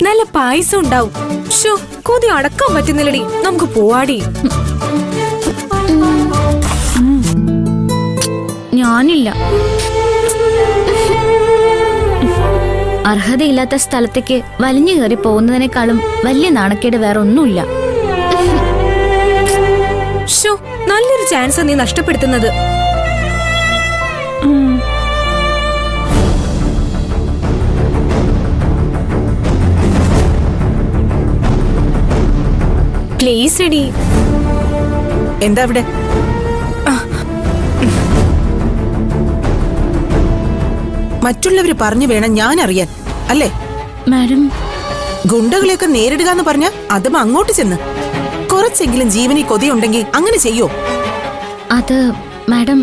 നല്ല പായസം ഉണ്ടാവും. ഷോ കൊതി അടക്കാൻ പറ്റുന്നില്ലടി, നമുക്ക് പോവാടി. ഞാനില്ല. അർഹതയില്ലാത്ത സ്ഥലത്തേക്ക് വലിഞ്ഞു കയറി പോകുന്നതിനേക്കാളും വലിയ നാണക്കേട് വേറെ ഒന്നുമില്ല. ഷോ നല്ലൊരു ചാൻസ് നീ നഷ്ടപ്പെടുത്തുന്നത്. പ്ലീസ് എടി. എന്താ അവിടെ? മറ്റുള്ളവര് പറഞ്ഞു വേണം ഞാൻ അറിയാൻ, അല്ലേ? മാഡം, ഗുണ്ടകളെയൊക്കെ നേരിടുക എന്ന് പറഞ്ഞ അതും അങ്ങോട്ട് ചെന്ന് കുറച്ചെങ്കിലും ജീവനി കൊതിയുണ്ടെങ്കിൽ അങ്ങനെ ചെയ്യോ? അത് മാഡം,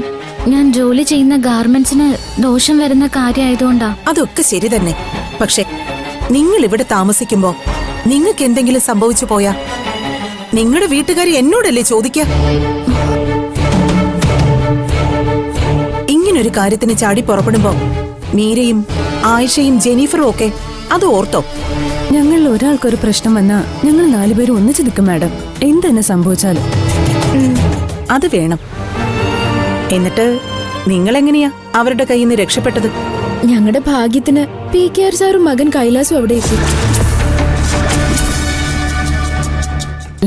ഞാൻ ജോലി ചെയ്യുന്ന ഗാർമെന്റ്സിന് ദോഷം വരുന്ന കാര്യമായതുകൊണ്ടാ. അതൊക്കെ ശരി തന്നെ. പക്ഷെ നിങ്ങൾ ഇവിടെ താമസിക്കുമ്പോ നിങ്ങൾക്ക് എന്തെങ്കിലും സംഭവിച്ചു പോയാ നിങ്ങളുടെ വീട്ടുകാർ എന്നോടല്ലേ ചോദിക്ക? ഇങ്ങനൊരു കാര്യത്തിന് ചാടി പുറപ്പെടുമ്പോ മീരയും ആയിഷയും ജെനീഫറും ഒക്കെ അത് ഓർത്തോ? ഞങ്ങളിൽ ഒരാൾക്കൊരു പ്രശ്നം വന്നാ ഞങ്ങൾ 4 പേരും ഒന്നിച്ചു നിൽക്കും മാഡം, എന്തെന്നെ സംഭവിച്ചാലും. അത് വേണം. എന്നിട്ട് നിങ്ങൾ എങ്ങനെയാ അവരുടെ കയ്യിൽ നിന്ന് രക്ഷപ്പെട്ടത്? ഞങ്ങളുടെ ഭാഗ്യത്തിന് PKR സാറും മകൻ കൈലാസും അവിടെ എത്തി.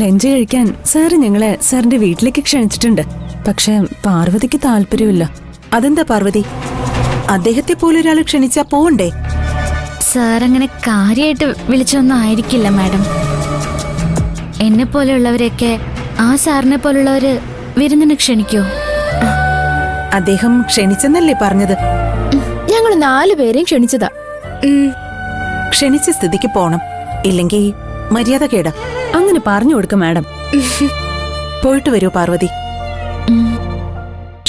ലഞ്ച് കഴിക്കാൻ സാറ് ഞങ്ങളെ സാറിന്റെ വീട്ടിലേക്ക് ക്ഷണിച്ചിട്ടുണ്ട്. പക്ഷെ പാർവതിക്ക് താല്പര്യമില്ല. അതെന്താ പാർവതി? അദ്ദേഹത്തെ പോലൊരാൾ ക്ഷണിച്ചാ പോണ്ടേ? സാർ അങ്ങനെ കാര്യമായിട്ട് വിളിച്ചൊന്നും ആയിരിക്കില്ല മാഡം. എന്നെ പോലെയുള്ളവരെയൊക്കെ ആ സാറിനെ പോലുള്ളവര് വിരുന്നിന് ക്ഷണിക്കോ? അദ്ദേഹം ക്ഷണിച്ചെന്നല്ലേ പറഞ്ഞത്? ഞങ്ങൾ 4 പേരെയും ക്ഷണിച്ചതാ. ക്ഷണിച്ച സ്ഥിതിക്ക് പോണം, ഇല്ലെങ്കിൽ മര്യാദ കേടാ. അങ്ങനെ പറഞ്ഞു കൊടുക്ക മാഡം. പോയിട്ട് വരൂ പാർവതി.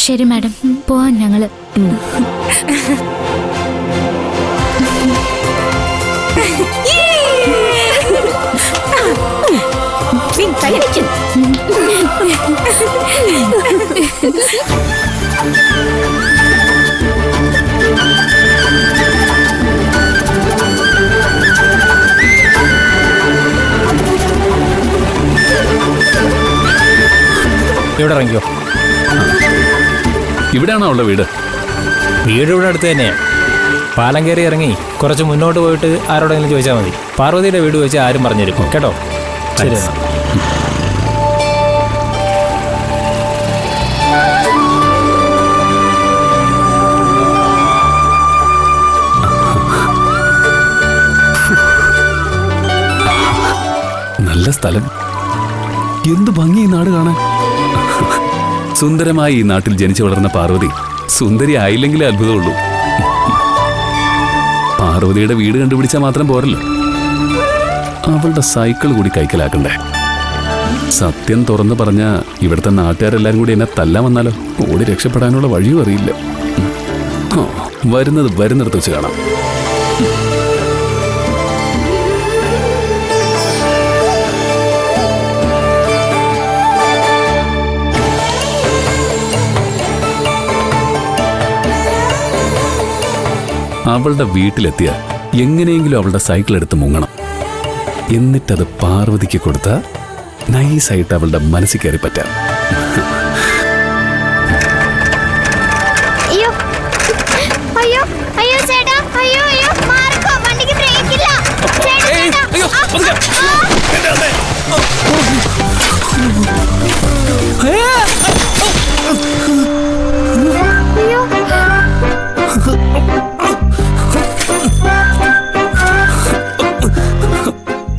ശരി മാഡം, പോവാൻ ഞങ്ങള്. ഇവിടെ ഇറങ്ങിയോ? ഇവിടെയാണോ അവളുടെ വീട്? വീട് ഇവിടെ അടുത്ത് തന്നെയാണ്. പാലം കയറി ഇറങ്ങി കുറച്ച് മുന്നോട്ട് പോയിട്ട് ആരോടെങ്കിലും ചോദിച്ചാൽ മതി. പാർവതിയുടെ വീട് ചോദിച്ചാൽ ആരും പറഞ്ഞിരിക്കും കേട്ടോ. ശരി. നല്ല സ്ഥലം. എന്ത് ഭംഗി ഈ നാട് കാണാൻ. സുന്ദരമായി ഈ നാട്ടിൽ ജനിച്ചു വളർന്ന പാർവതി സുന്ദരി ആയില്ലെങ്കിലേ അത്ഭുതമുള്ളൂ. പാർവതിയുടെ വീട് കണ്ടുപിടിച്ചാൽ മാത്രം പോരല്ലോ, അവളുടെ സൈക്കിൾ കൂടി കൈക്കലാക്കണ്ടേ. സത്യം തുറന്നു പറഞ്ഞ ഇവിടുത്തെ നാട്ടുകാരെല്ലാരും കൂടി എന്നെ തല്ലാൻ വന്നാലോ? ഓടി രക്ഷപ്പെടാനുള്ള വഴിയും അറിയില്ല. വരുന്നിടത്ത് വെച്ച് കാണാം. അവളുടെ വീട്ടിലെത്തിയ എങ്ങനെയെങ്കിലും അവളുടെ സൈക്കിൾ എടുത്ത് മുങ്ങണം. എന്നിട്ടത് പാർവതിക്ക് കൊടുത്ത നൈസായിട്ട് അവളുടെ മനസ്സിൽ കയറി പറ്റാം. അയ്യോ അയ്യോ അയ്യോ ചേട്ടാ, അയ്യോ അയ്യോ മാർക്കോ, വണ്ടിക്ക് ബ്രേക്ക് ഇല്ല. അയ്യോ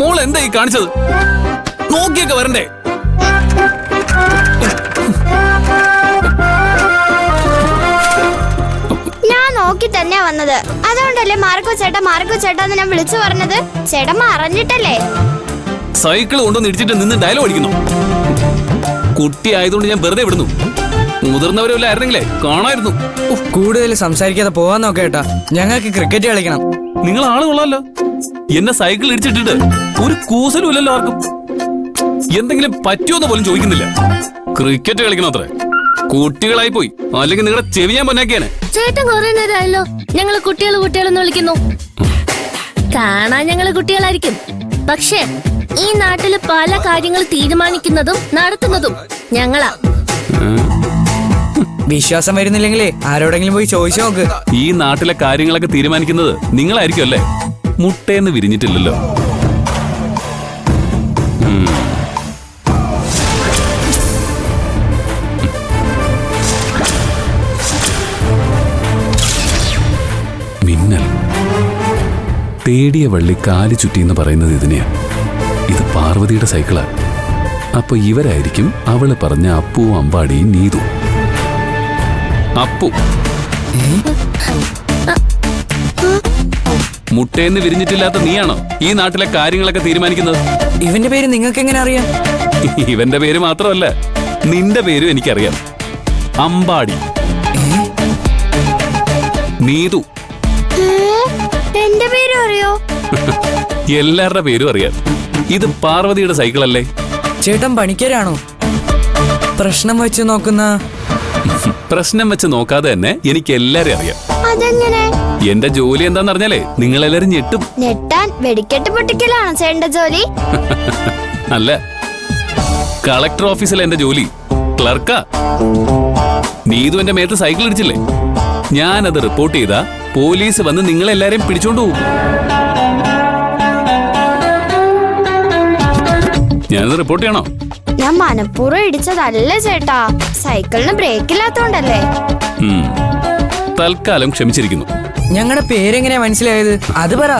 മോൾ എന്താ ഈ കാണിച്ചത്? നോക്കിയൊക്കെ വരണ്ടേ? ഞാൻ നോക്കി തന്നെയാ വന്നത്. അതുകൊണ്ടല്ലേ മാർക്കോ ചേട്ടാ എന്ന് ഞാൻ വിളിച്ചു പറഞ്ഞത്. ചേട്ടൻ അറിഞ്ഞിട്ടല്ലേ? സൈക്കിൾ കൊണ്ടൊന്ന് ഇടിച്ചിട്ട് നിന്ന് ഡയലോഗ് അടിക്കുന്നു. കുട്ടി ആയതുകൊണ്ട് ഞാൻ വെറുതെ വിടുന്നു. മുതിർന്നവരല്ല ആയിരുന്നെങ്കിലേ കാണായിരുന്നു. കൂടുതൽ സംസാരിക്കാതെ പോവാൻ നോക്കേട്ടാ, ഞങ്ങൾക്ക് ക്രിക്കറ്റ് കളിക്കണം. നിങ്ങൾ ആള് കൊള്ളാലോ. എന്നെ സൈക്കിൾ ഇടിച്ചിട്ടിട്ട് ഒരു കൂസലും ഇല്ലല്ലോ ആർക്കും. എന്തെങ്കിലും പറ്റുമെന്ന് പോലും ചോദിക്കുന്നില്ല. ക്രിക്കറ്റ് കളിക്കണം അത്രേ. കുട്ടികളായി പോയി, അല്ലെങ്കിൽ നിങ്ങളുടെ ചെവി ഞാൻ പൊന്നാക്കിയാനെ. ചേട്ടൻ കുറെ നേരമായല്ലോ ഞങ്ങള് കുട്ടികളെന്ന് വിളിക്കുന്നു. കാണാൻ ഞങ്ങള് കുട്ടികളായിരിക്കും, പക്ഷേ ഈ നാട്ടില് പല കാര്യങ്ങൾ തീരുമാനിക്കുന്നതും നടത്തുന്നതും ഞങ്ങളാ. വിശ്വാസം വരുന്നില്ലെങ്കിലേ ആരോടെങ്കിലും പോയി ചോദിച്ചു നോക്ക്. ഈ നാട്ടിലെ കാര്യങ്ങളൊക്കെ തീരുമാനിക്കുന്നത് നിങ്ങളായിരിക്കും അല്ലേ? മുട്ടയെന്ന് വിരിഞ്ഞിട്ടില്ലല്ലോ. മിന്നൽ തേടിയ വള്ളി കാലി ചുറ്റി എന്ന് പറയുന്നത് ഇതിനെയാ. ഇത് പാർവതിയുടെ സൈക്കിളാ. അപ്പൊ ഇവരായിരിക്കും അവള് പറഞ്ഞ അപ്പുവും അമ്പാടിയും നീതു. അപ്പു മുട്ടയെന്ന് വിരിഞ്ഞിട്ടില്ലാത്ത നീയാണോ ഈ നാട്ടിലെ കാര്യങ്ങളൊക്കെ തീരുമാനിക്കുന്നത്? ഇവന്റെ പേര് നിങ്ങൾക്ക് എങ്ങനെ അറിയാം? ഇവന്റെ പേര് മാത്രമല്ല, നിന്റെ പേരും എനിക്കറിയാം. അമ്പാടി. നീതു. എന്റെ പേരും അറിയോ? എല്ലാവരുടെ പേരും അറിയാം. ഇത് പാർവതിയുടെ സൈക്കിളല്ലേ? ചേട്ടൻ പണിക്കരാണോ? പ്രശ്നം വെച്ച് നോക്കുന്ന? പ്രശ്നം വെച്ച് നോക്കാതെ തന്നെ എനിക്ക് എല്ലാരും അറിയാം. അതെങ്ങനെ? എന്റെ ജോലി എന്താന്ന് അറിഞ്ഞാലേ നിങ്ങളെല്ലാരും ഞെട്ടും. ഞെട്ടാൻ വെടിക്കെട്ട് പൊട്ടിക്കലാണോ ചേട്ടന്റെ ജോലി? അല്ല, കളക്ടർ ഓഫീസിലെ എന്റെ ജോലി ക്ലർക്കാ. നീതു എന്റെ മേത്ത് സൈക്കിൾ ഇടിച്ചില്ലേ? ഞാനത് റിപ്പോർട്ട് ചെയ്താ പോലീസ് വന്ന് നിങ്ങളെല്ലാരെയും പിടിച്ചോണ്ട് പോകും. ഞാനത് റിപ്പോർട്ട് ചെയ്യണോ? ഞാൻ മനഃപൂർവ്വം ഇടിച്ചതല്ല ചേട്ടാ, സൈക്കിളിന് ബ്രേക്ക് ഇല്ലാത്തോണ്ടല്ലേ. തൽക്കാലം ക്ഷമിച്ചിരിക്കുന്നു. ഞങ്ങളുടെ പേരെങ്ങനെയാ മനസ്സിലായത്? അത് പറ.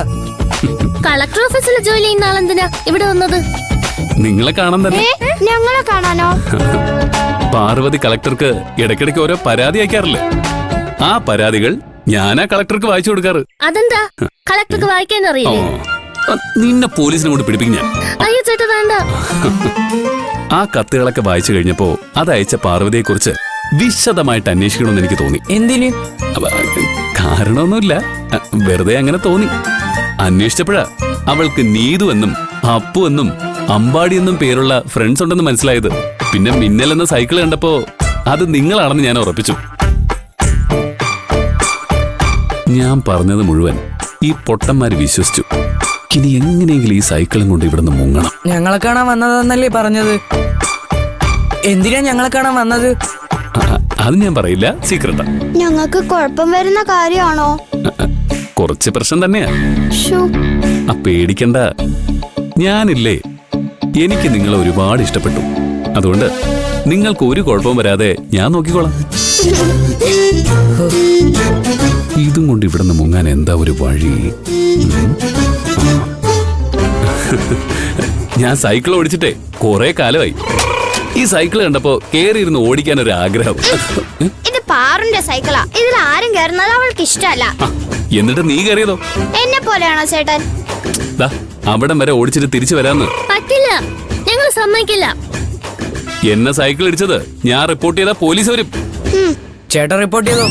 കളക്ടർ ഓഫീസിൽ ജോലി ചെയ്യുന്ന ആളെന്തിനാ ഇവിടെ വന്നത്? നിങ്ങളെ കാണാൻ തന്നെ. ഞങ്ങളെ കാണാനോ? പാർവതി കളക്ടർക്ക് ഇടയ്ക്കിടയ്ക്ക് ഓരോ പരാതി അയക്കാറില്ലേ? ആ പരാതികൾ ഞാനാ കളക്ടർക്ക് വായിച്ചു കൊടുക്കാറ്. അതെന്താ കളക്ടർക്ക് വായിക്കാൻ അറിയില്ലേ? നിന്നെ പോലീസിനെ കൊണ്ട് പിടിപ്പിക്കും ഞാൻ. അയ്യോ ചേട്ടാ വേണ്ട. ആ കത്തുകളൊക്കെ വായിച്ചു കഴിഞ്ഞപ്പോ അതയച്ച പാർവതിയെ കുറിച്ച് വിശദമായിട്ട് അന്വേഷിക്കണമെന്ന് എനിക്ക് തോന്നി. എന്തിന്? കാരണമൊന്നുമില്ല, വെറുതെ അങ്ങനെ തോന്നി. അന്വേഷിച്ചപ്പോഴാ അവൾക്ക് നീതു എന്നും അപ്പു എന്നും അമ്പാടി എന്നും പേരുള്ള ഫ്രണ്ട്സ് ഉണ്ടെന്ന് മനസ്സിലായത്. പിന്നെ മിന്നൽ എന്ന സൈക്കിൾ കണ്ടപ്പോ അത് നിങ്ങളാണെന്ന് ഞാൻ ഉറപ്പിച്ചു. ഞാൻ പറഞ്ഞത് മുഴുവൻ ഈ പൊട്ടന്മാര് വിശ്വസിച്ചു. ഇനി എങ്ങനെയെങ്കിലും ഈ സൈക്കിളും കൊണ്ട് ഇവിടുന്ന് മുങ്ങണം. ഞങ്ങളെ കാണാൻ വന്നതെന്നല്ലേ പറഞ്ഞത്? എന്തിനാ ഞങ്ങളെ കാണാൻ വന്നത്? അത് ഞാൻ പറയില്ല, സീക്രട്ടാ. ഞങ്ങൾക്ക് കുഴപ്പം വരുന്ന കാര്യമാണോ? കുറച്ച് പ്രശ്നം തന്നെയാ. ശ്ശോ. പേടിക്കണ്ട, ഞാനില്ലേ, എനിക്ക് നിങ്ങളെ ഒരുപാട് ഇഷ്ടപ്പെട്ടു. അതുകൊണ്ട് നിങ്ങൾക്ക് ഒരു കുഴപ്പവും വരാതെ ഞാൻ നോക്കിക്കോളാം. ഇതും കൊണ്ട് ഇവിടുന്ന് മുങ്ങാൻ എന്താ ഒരു വഴി? ഞാൻ സൈക്കിൾ ഓടിച്ചിട്ടേ കുറെ കാലമായി. ഈ സൈക്കിൾ കണ്ടപ്പോ കേറിയിരുന്ന് ഓടിക്കാൻ ഒരു ആഗ്രഹം. ഇത് പാറുന്റെ സൈക്കിളാ, ഇതിൽ ആരും കയറുന്നത് അവൾക്ക് ഇഷ്ടമല്ല. എന്നിട്ട് നീ കയറിയതോ? എന്നെ പോലെയാണോ ചേട്ടൻ? അവിടം വരെ ഓടിച്ചിട്ട് തിരിച്ചു വരാന്ന്. പറ്റില്ല, ഞങ്ങൾ സമ്മതിക്കില്ല. എന്നെ സൈക്കിൾ ഇടിച്ചത് ഞാൻ റിപ്പോർട്ട് ചെയ്താ പോലീസ് വരും. ചേട്ടൻ റിപ്പോർട്ട് ചെയ്തോ?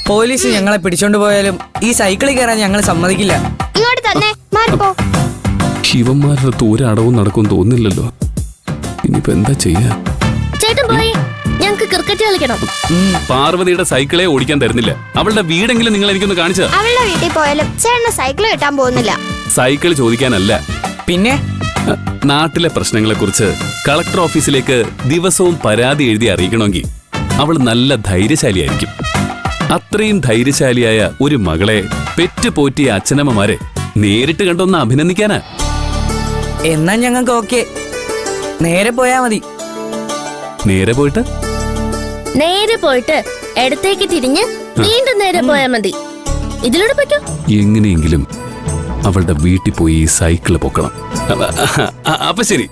പോലീസ് ഞങ്ങളെ പിടിച്ചോണ്ട് പോയാലും ഈ സൈക്കിളിൽ കയറാൻ ഞങ്ങൾ സമ്മതിക്കില്ല. ഇങ്ങോട്ട് തന്നെ മാറിപ്പോ. ശിവന്മാരുടെ തൂരടവും നടക്കും തോന്നില്ലല്ലോ. ഇനിയിപ്പോ എന്താ ചെയ്യാ? ചേട്ടൻ പോയി, ഞങ്ങൾക്ക് ക്രിക്കറ്റ് കളിക്കണം. പാർവതിയുടെ സൈക്കിളെ ഓടിക്കാൻ തരുന്നില്ല. അവളുടെ വീടെങ്കിലും നിങ്ങൾ എനിക്കൊന്ന് കാണിച്ചാ. അവളുടെ വീട്ടിൽ പോയാലും ചേട്ടന് സൈക്കിൾ കിട്ടാൻ പോകുന്നില്ല. സൈക്കിൾ ചോദിക്കാനല്ല, പിന്നെ നാട്ടിലെ പ്രശ്നങ്ങളെ കുറിച്ച് കളക്ടർ ഓഫീസിലേക്ക് ദിവസവും പരാതി എഴുതി അറിയിക്കണമെങ്കിൽ അവൾ നല്ല ധൈര്യശാലിയായിരിക്കും. അത്രയും ധൈര്യശാലിയായ ഒരു മകളെ പെറ്റുപോറ്റിയ അച്ഛനമ്മമാരെ നേരിട്ട് കണ്ടൊന്ന് അഭിനന്ദിക്കാനാ. എന്നാ ഞങ്ങൾക്ക് ഓക്കെ, നേരെ പോയാ മതി. നേരെ പോയിട്ട് ഇടത്തേക്ക് തിരിഞ്ഞ് വീണ്ടും നേരെ പോയാ മതി. ഇതിലൂടെ പറ്റോ? എങ്ങനെയെങ്കിലും അവളുടെ വീട്ടിൽ പോയി ഈ സൈക്കിള് പൊക്കണം. അപ്പൊ ശരി.